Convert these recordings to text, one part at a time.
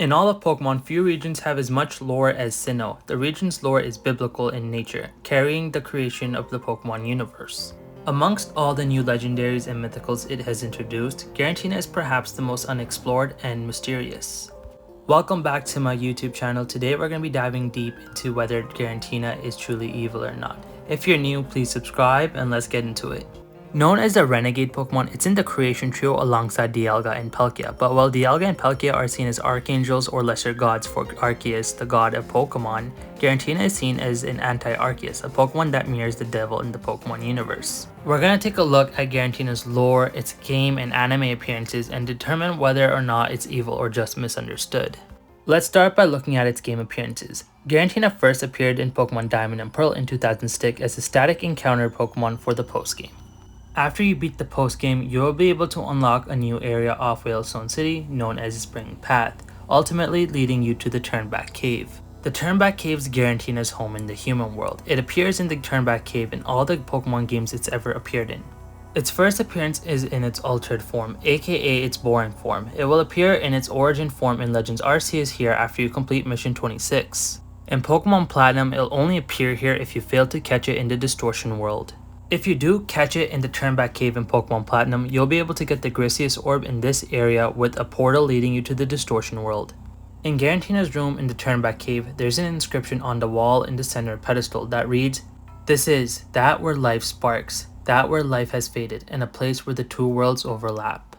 In all of Pokemon, few regions have as much lore as Sinnoh. The region's lore is biblical in nature, carrying the creation of the Pokemon universe. Amongst all the new legendaries and mythicals it has introduced, Giratina is perhaps the most unexplored and mysterious. Welcome back to my YouTube channel. Today we're going to be diving deep into whether Giratina is truly evil or not. If you're new, please subscribe and let's get into it. Known as the renegade Pokemon, it's in the creation trio alongside Dialga and Palkia, but while Dialga and Palkia are seen as archangels or lesser gods for Arceus, the god of Pokemon, Giratina is seen as an anti-Arceus, a Pokemon that mirrors the devil in the Pokemon universe. We're gonna take a look at Giratina's lore, its game and anime appearances, and determine whether or not it's evil or just misunderstood. Let's start by looking at its game appearances. Giratina first appeared in Pokemon Diamond and Pearl in 2006 as a static encounter Pokemon for the post-game. After you beat the post-game, you will be able to unlock a new area off Whalestone City known as Spring Path, ultimately leading you to the Turnback Cave. The Turnback Cave is Giratina's home in the human world. It appears in the Turnback Cave in all the Pokemon games it's ever appeared in. Its first appearance is in its altered form, aka its boring form. It will appear in its origin form in Legends Arceus here after you complete Mission 26. In Pokemon Platinum, it'll only appear here if you fail to catch it in the Distortion world. If you do catch it in the Turnback Cave in Pokemon Platinum, you'll be able to get the Grisius Orb in this area with a portal leading you to the Distortion world. In Giratina's room in the Turnback Cave, there's an inscription on the wall in the center pedestal that reads, "This is that where life sparks, that where life has faded, and a place where the two worlds overlap."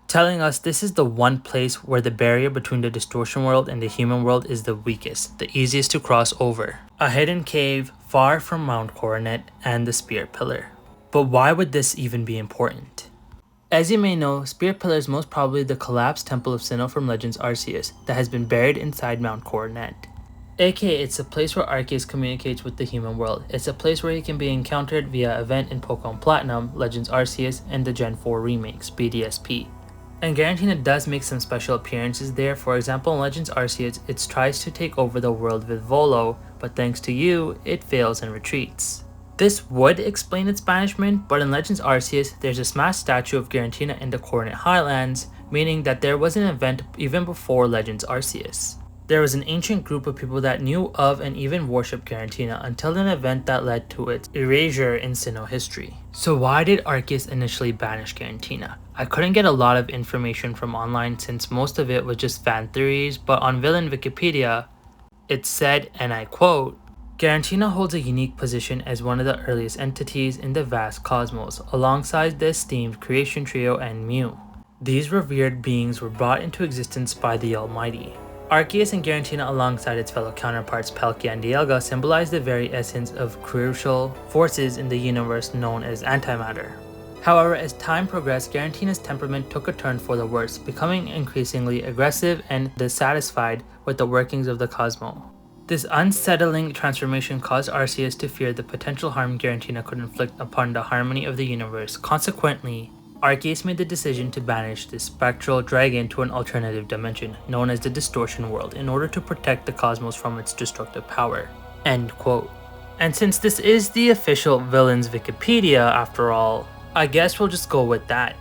Telling us this is the one place where the barrier between the Distortion world and the human world is the weakest, the easiest to cross over. A hidden cave far from Mount Coronet and the Spirit Pillar. But why would this even be important? As you may know, Spirit Pillar is most probably the collapsed Temple of Sinnoh from Legends Arceus that has been buried inside Mount Coronet. AKA, it's a place where Arceus communicates with the human world. It's a place where he can be encountered via event in Pokemon Platinum, Legends Arceus, and the Gen 4 remakes, BDSP. And Giratina does make some special appearances there. For example, in Legends Arceus, it tries to take over the world with Volo, but thanks to you, it fails and retreats. This would explain its banishment, but in Legends Arceus, there's a smashed statue of Giratina in the Coronet Highlands, meaning that there was an event even before Legends Arceus. There was an ancient group of people that knew of and even worshipped Giratina until an event that led to its erasure in Sinnoh history. So why did Arceus initially banish Giratina? I couldn't get a lot of information from online since most of it was just fan theories, but on Villain Wikipedia, it said, and I quote, "Giratina holds a unique position as one of the earliest entities in the vast cosmos, alongside the esteemed Creation Trio and Mew. These revered beings were brought into existence by the Almighty." Arceus and Giratina alongside its fellow counterparts Palkia and Dialga symbolize the very essence of crucial forces in the universe known as antimatter. However, as time progressed, Giratina's temperament took a turn for the worse, becoming increasingly aggressive and dissatisfied with the workings of the cosmos. This unsettling transformation caused Arceus to fear the potential harm Giratina could inflict upon the harmony of the universe. Consequently, Arceus made the decision to banish this spectral dragon to an alternative dimension, known as the Distortion world, in order to protect the cosmos from its destructive power. End quote. And since this is the official Villains Wikipedia after all, I guess we'll just go with that.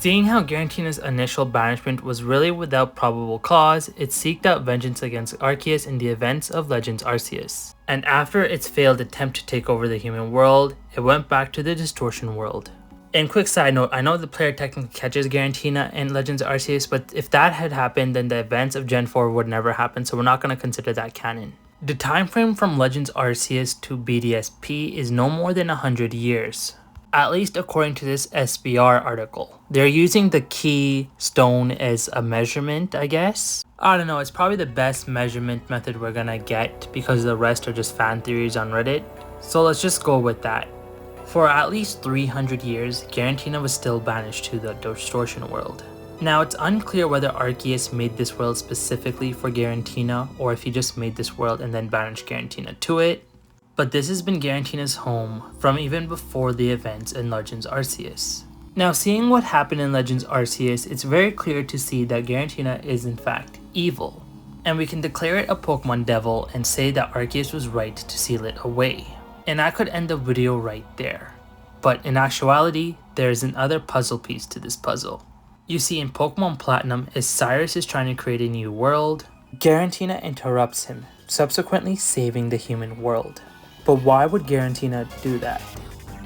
Seeing how Giratina's initial banishment was really without probable cause, it seeked out vengeance against Arceus in the events of Legends Arceus. And after its failed attempt to take over the human world, it went back to the Distortion world. And quick side note, I know the player technically catches Giratina in Legends Arceus, but if that had happened, then the events of Gen 4 would never happen, so we're not going to consider that canon. The time frame from Legends Arceus to BDSP is no more than 100 years. At least according to this SBR article. They're using the key stone as a measurement, I guess. I don't know, it's probably the best measurement method we're gonna get because the rest are just fan theories on Reddit. So let's just go with that. For at least 300 years, Giratina was still banished to the Distortion world. Now, it's unclear whether Arceus made this world specifically for Giratina or if he just made this world and then banished Giratina to it, but this has been Giratina's home from even before the events in Legends Arceus. Now, seeing what happened in Legends Arceus, it's very clear to see that Giratina is in fact evil, and we can declare it a Pokemon devil and say that Arceus was right to seal it away. And I could end the video right there. But in actuality, there is another puzzle piece to this puzzle. You see, in Pokemon Platinum, as Cyrus is trying to create a new world, Giratina interrupts him, subsequently saving the human world. But why would Giratina do that?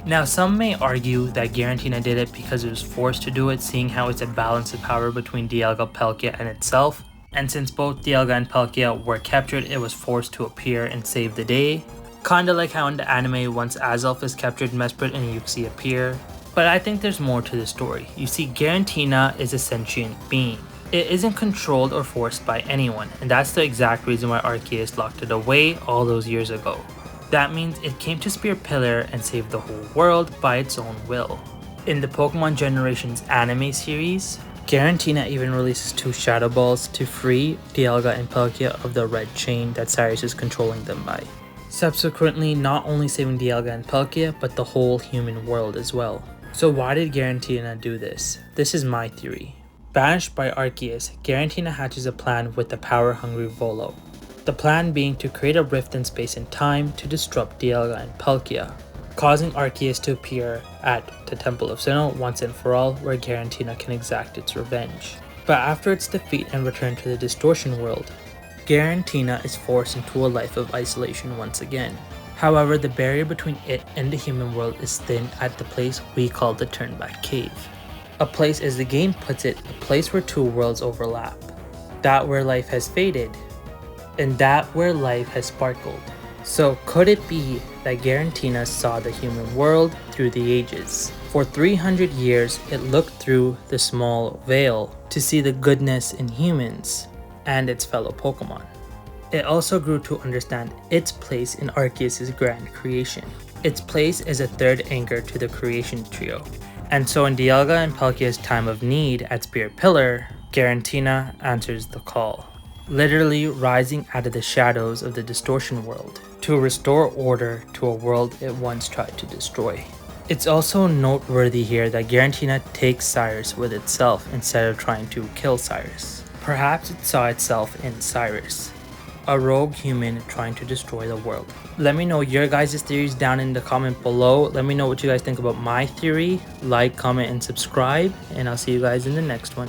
Now, some may argue that Giratina did it because it was forced to do it, seeing how it's a balance of power between Dialga, Palkia, and itself. And since both Dialga and Palkia were captured, it was forced to appear and save the day. Kinda like how in the anime, once Azelf is captured, Mesprit and Uxie appear. But I think there's more to the story. You see, Giratina is a sentient being. It isn't controlled or forced by anyone, and that's the exact reason why Arceus locked it away all those years ago. That means it came to Spear Pillar and saved the whole world by its own will. In the Pokemon Generations anime series, Giratina even releases 2 Shadow Balls to free Dialga and Palkia of the red chain that Cyrus is controlling them by. Subsequently, not only saving Dialga and Palkia, but the whole human world as well. So why did Giratina do this? This is my theory. Banished by Arceus, Giratina hatches a plan with the power-hungry Volo. The plan being to create a rift in space and time to disrupt Dialga and Palkia, causing Arceus to appear at the Temple of Sinnoh once and for all, where Giratina can exact its revenge. But after its defeat and return to the Distortion world, Giratina is forced into a life of isolation once again. However, the barrier between it and the human world is thin at the place we call the Turnback Cave. A place, as the game puts it, a place where 2 worlds overlap. That where life has faded, and that where life has sparkled. So could it be that Giratina saw the human world through the ages? For 300 years, it looked through the small veil to see the goodness in humans and its fellow Pokemon. It also grew to understand its place in Arceus' grand creation. Its place as a third anchor to the creation trio. And so in Dialga and Palkia's time of need at Spear Pillar, Giratina answers the call, literally rising out of the shadows of the Distortion world to restore order to a world it once tried to destroy. It's also noteworthy here that Giratina takes Cyrus with itself instead of trying to kill Cyrus. Perhaps it saw itself in Cyrus, a rogue human trying to destroy the world. Let me know your guys' theories down in the comment below. Let me know what you guys think about my theory. Like, comment, and subscribe, and I'll see you guys in the next one.